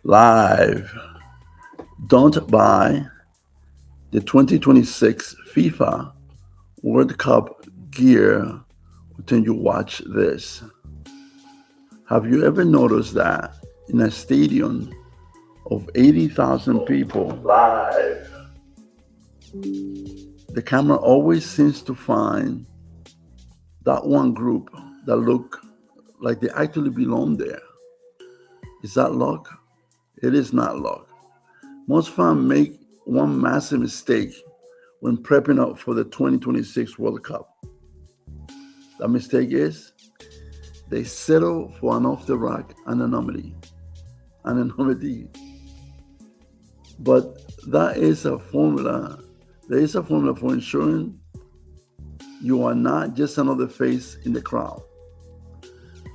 Live. Don't buy the 2026 FIFA World Cup gear until you watch this. Have you ever noticed that in a stadium of 80,000 people, live, the camera always seems to find that one group that look like they actually belong there? Is that luck? It is not luck. Most fans make one massive mistake when prepping up for the 2026 World Cup. That mistake is they settle for an off-the-rack anonymity. But that is a formula. There is a formula for ensuring you are not just another face in the crowd.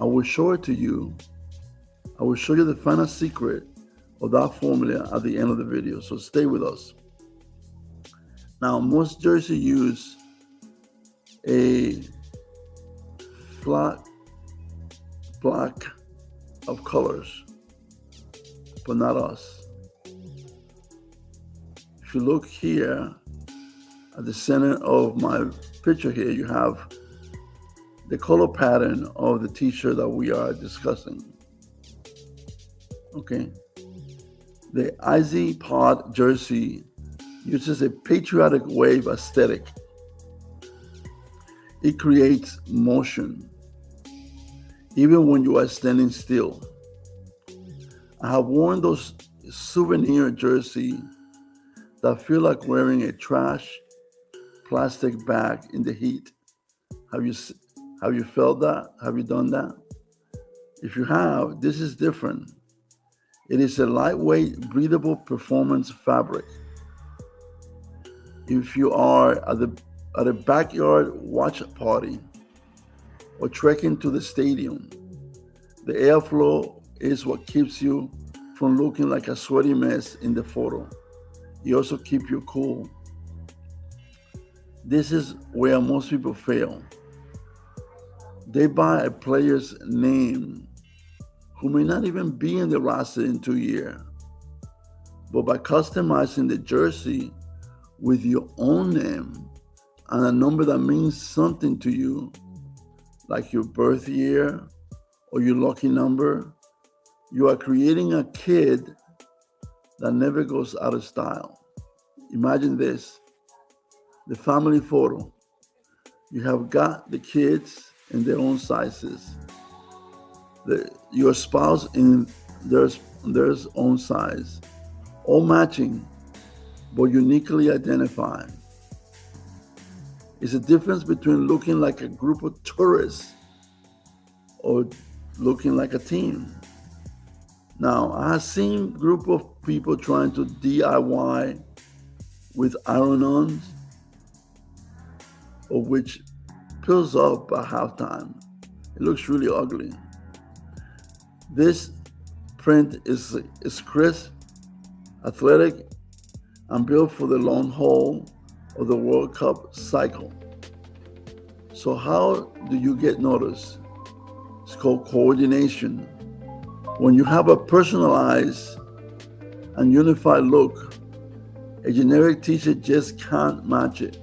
I will show it to you. I will show you the final secret of that formula at the end of the video, so stay with us. Now, most jerseys use a flat block of colors, but not us. If you look here at the center of my picture here, you have the color pattern of the t-shirt that we are discussing. Okay. The Icy Pod jersey uses a patriotic wave aesthetic. It creates motion, even when you are standing still. I have worn those souvenir jerseys that feel like wearing a trash plastic bag in the heat. Have you felt that? Have you done that? If you have, this is different. It is a lightweight, breathable performance fabric. If you are at a backyard watch party or trekking to the stadium, the airflow is what keeps you from looking like a sweaty mess in the photo. It also keeps you cool. This is where most people fail. They buy a player's name who may not even be in the roster in 2 years. But by customizing the jersey with your own name and a number that means something to you, like your birth year or your lucky number, you are creating a kid that never goes out of style. Imagine this, the family photo. You have got the kids in their own sizes. Your spouse in their own size, all matching, but uniquely identified. It's a difference between looking like a group of tourists or looking like a team. Now, I have seen a group of people trying to DIY with iron-ons, of which peels off by halftime. It looks really ugly. This print is crisp, athletic, and built for the long haul of the World Cup cycle. So how do you get noticed? It's called coordination. When you have a personalized and unified look, a generic t-shirt just can't match it.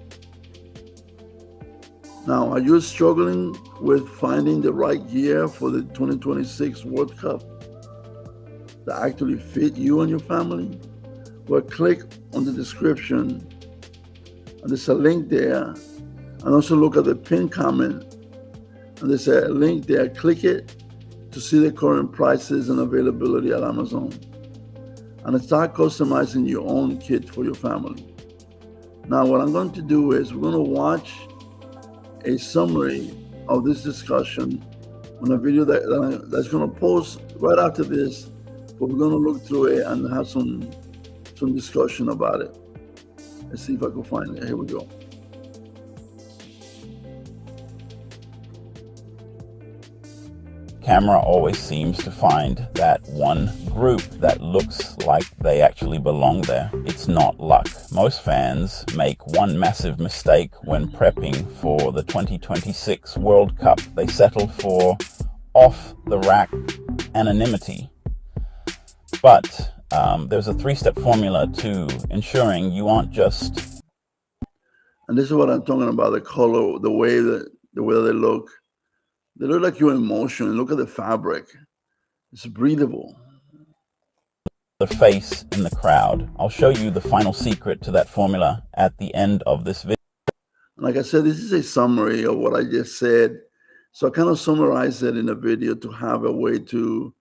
Now, are you struggling with finding the right gear for the 2026 World Cup that actually fit you and your family? Well, click on the description, and there's a link there. And also look at the pinned comment, and there's a link there. Click it to see the current prices and availability at Amazon. And start customizing your own kit for your family. Now, what I'm going to do is we're going to watch a summary of this discussion on a video that's going to post right after this, but we're going to look through it and have some discussion about it. Let's see if I can find it. Here we go. Camera always seems to find that one group that looks like they actually belong there. It's not luck. Most fans make one massive mistake when prepping for the 2026 World Cup. They settle for off-the-rack anonymity. But there's a 3-step formula to ensuring you aren't just... And this is what I'm talking about, the color, the way they look. They look like you're in motion. Look at the fabric. It's breathable. The face in the crowd. I'll show you the final secret to that formula at the end of this video. Like I said, this is a summary of what I just said. So I kind of summarize it in a video to have a way to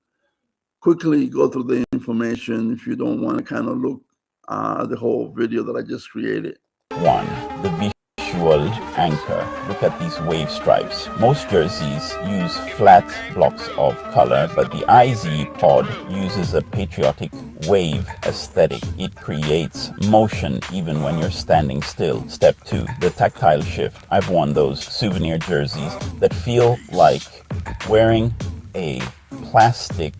quickly go through the information if you don't want to kind of look the whole video that I just created. 1. The visual anchor. Look at these wave stripes. Most jerseys use flat blocks of color, but the IZ pod uses a patriotic wave aesthetic. It creates motion even when you're standing still. Step 2, the tactile shift. I've worn those souvenir jerseys that feel like wearing a plastic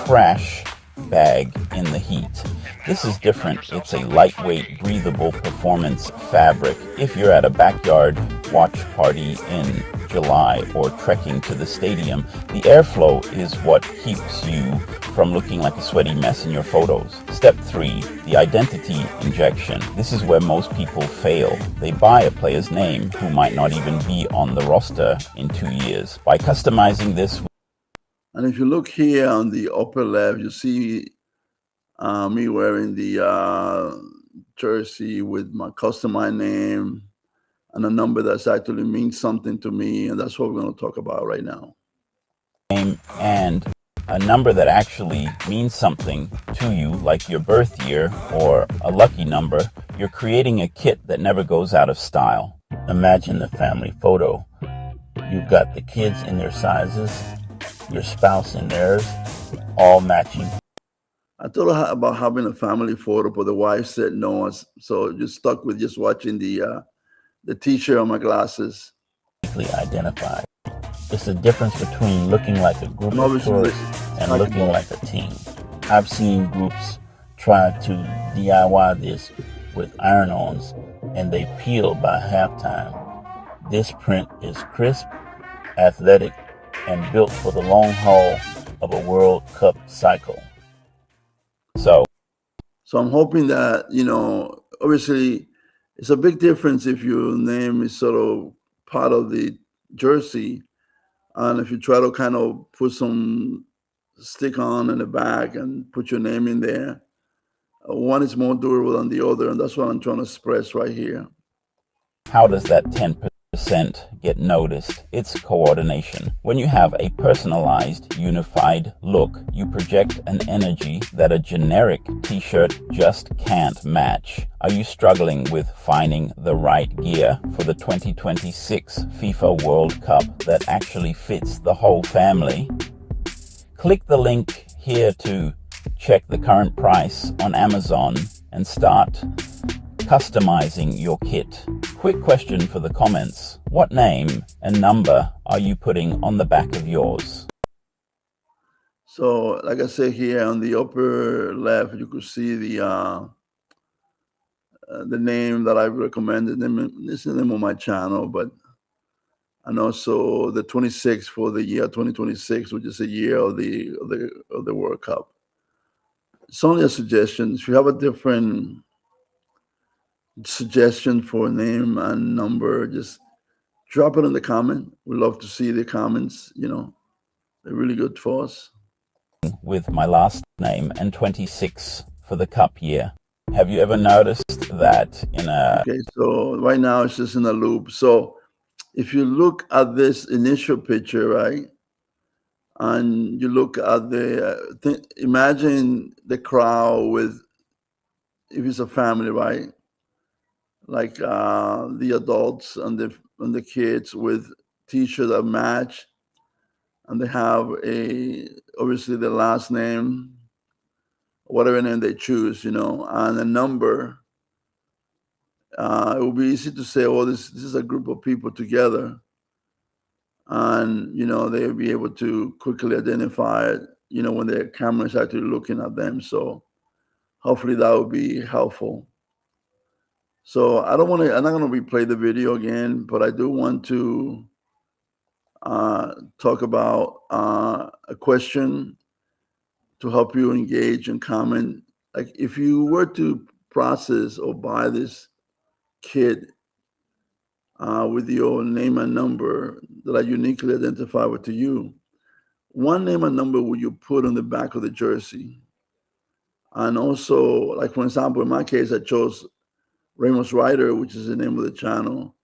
trash bag in the heat. This is different. It's a lightweight, breathable performance fabric. If you're at a backyard watch party in July or trekking to the stadium, the airflow is what keeps you from looking like a sweaty mess in your photos. Step 3, the identity injection. This is where most people fail. They buy a player's name who might not even be on the roster in 2 years. By customizing this... And if you look here on the upper left, you see me wearing the jersey with my customized name and a number that's actually means something to me. And that's what we're going to talk about right now. And a number that actually means something to you, like your birth year or a lucky number. You're creating a kit that never goes out of style. Imagine the family photo. You've got the kids in their sizes, your spouse in theirs, all matching. I told her about having a family photo, but the wife said no, so just stuck with just watching the t-shirt on my glasses. Identified. It's the difference between looking like a group of tourists and looking like a team. I've seen groups try to DIY this with iron-ons, and they peel by halftime. This print is crisp, athletic, and built for the long haul of a World Cup cycle. So I'm hoping that, obviously it's a big difference if your name is sort of part of the jersey, and if you try to kind of put some stick on in the back and put your name in there, one is more durable than the other, and that's what I'm trying to express right here. how does that 10% get noticed? It's coordination. When you have a personalized, unified look, you project an energy that a generic t-shirt just can't match. Are you struggling with finding the right gear for the 2026 FIFA World Cup that actually fits the whole family? Click the link here to check the current price on Amazon and start customizing your kit. Quick question for the comments. What name and number are you putting on the back of yours? So, like I said here on the upper left, you could see the name that I've recommended. This is the name of my channel, and also the 26 for the year 2026, which is a year of the World Cup. It's only a suggestion. If you have a different suggestion for a name and number, just drop it in the comment. We love to see the comments. They're really good for us. With my last name and 26 for the cup year. Have you ever noticed that in a... Okay, so right now it's just in a loop. So if you look at this initial picture, right, and you look at imagine the crowd with, if it's a family, right, like the adults and the kids with t-shirts that match, and they have obviously the last name, whatever name they choose, and a number. It will be easy to say, oh, this is a group of people together, and they'll be able to quickly identify it, when the camera is actually looking at them. So hopefully that will be helpful. So I'm not going to replay the video again, but I do want to talk about a question to help you engage and comment. Like if you were to process or buy this kit with your name and number that are uniquely identifiable to you, what name and number would you put on the back of the jersey? And also, like for example, in my case, I chose Ramos Ryder, which is the name of the channel,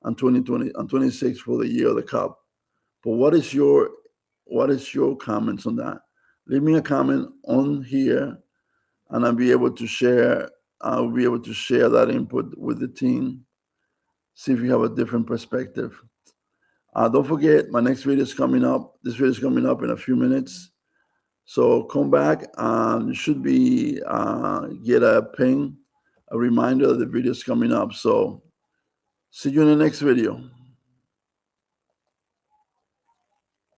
and 2020 and 26 for the year of the cup. But what is your comments on that? Leave me a comment on here, and I'll be able to share. I'll be able to share that input with the team. See if you have a different perspective. Don't forget, my next video is coming up. This video is coming up in a few minutes. So come back. You should be get a ping, a reminder that the video is coming up. So see you in the next video.